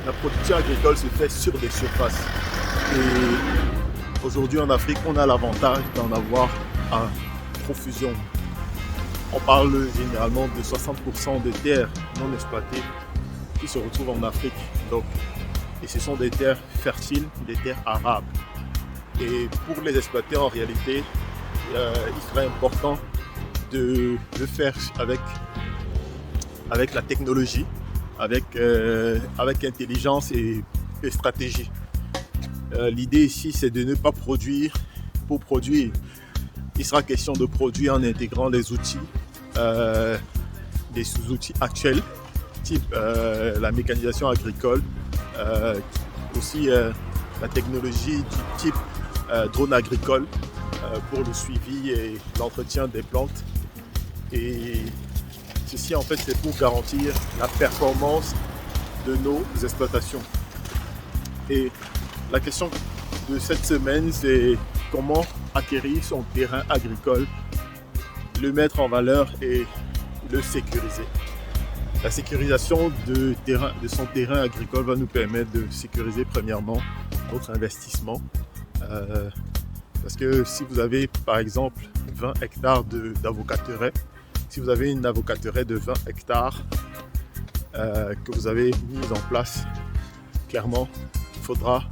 la production agricole se fait sur des surfaces. Et aujourd'hui en Afrique, on a l'avantage d'en avoir à profusion. On parle généralement de 60% des terres non exploitées qui se retrouvent en Afrique. Donc, et ce sont des terres fertiles, des terres arables. Et pour les exploiter en réalité, il serait important de le faire avec la technologie, avec intelligence et stratégie. L'idée ici, c'est de ne pas produire pour produire. Il sera question de produire en intégrant les outils, des sous-outils actuels, type la mécanisation agricole, aussi la technologie du type drone agricole pour le suivi et l'entretien des plantes. Et ceci en fait c'est pour garantir la performance de nos exploitations. Et la question de cette semaine, c'est comment acquérir son terrain agricole, le mettre en valeur et le sécuriser. La sécurisation de son terrain agricole va nous permettre de sécuriser premièrement notre investissement. Parce que si vous avez par exemple 20 hectares d'avocateraie, si vous avez une avocateraie de 20 hectares que vous avez mise en place, clairement, il faudra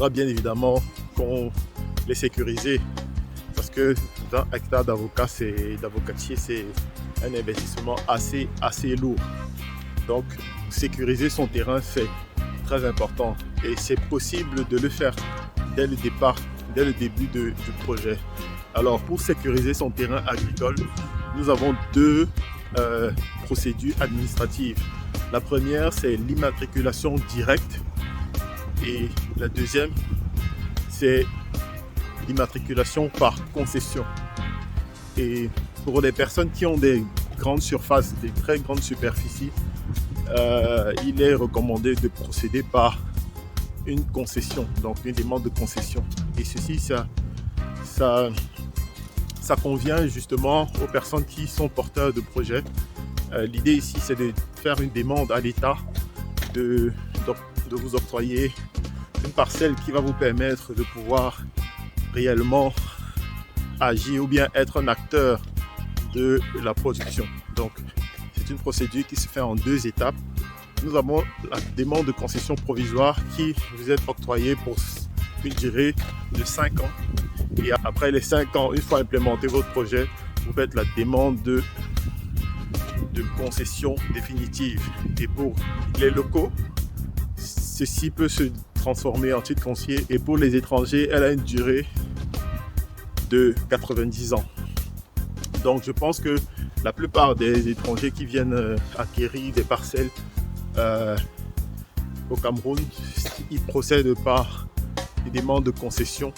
bien évidemment qu'on les sécurise. Parce que 20 hectares d'avocatier, c'est un investissement assez lourd. Donc, sécuriser son terrain, c'est très important. Et c'est possible de le faire dès le départ, dès le début du projet. Alors, pour sécuriser son terrain agricole, nous avons deux procédures administratives. La première, c'est l'immatriculation directe. Et la deuxième, c'est l'immatriculation par concession. Et pour les personnes qui ont des grandes surfaces, des très grandes superficies, il est recommandé de procéder par une concession, donc une demande de concession. Et ceci, ça convient justement aux personnes qui sont porteurs de projets. L'idée ici, c'est de faire une demande à l'État de vous octroyer une parcelle qui va vous permettre de pouvoir réellement agir ou bien être un acteur de la production. Donc, c'est une procédure qui se fait en deux étapes. Nous avons la demande de concession provisoire qui vous est octroyée pour une durée de 5 ans. Et après les 5 ans, une fois implémenté votre projet, vous faites la demande de concession définitive. Et pour les locaux, ceci peut se transformer en titre foncier. Et pour les étrangers, elle a une durée de 90 ans. Donc je pense que la plupart des étrangers qui viennent acquérir des parcelles au Cameroun, ils procèdent par des demandes de concession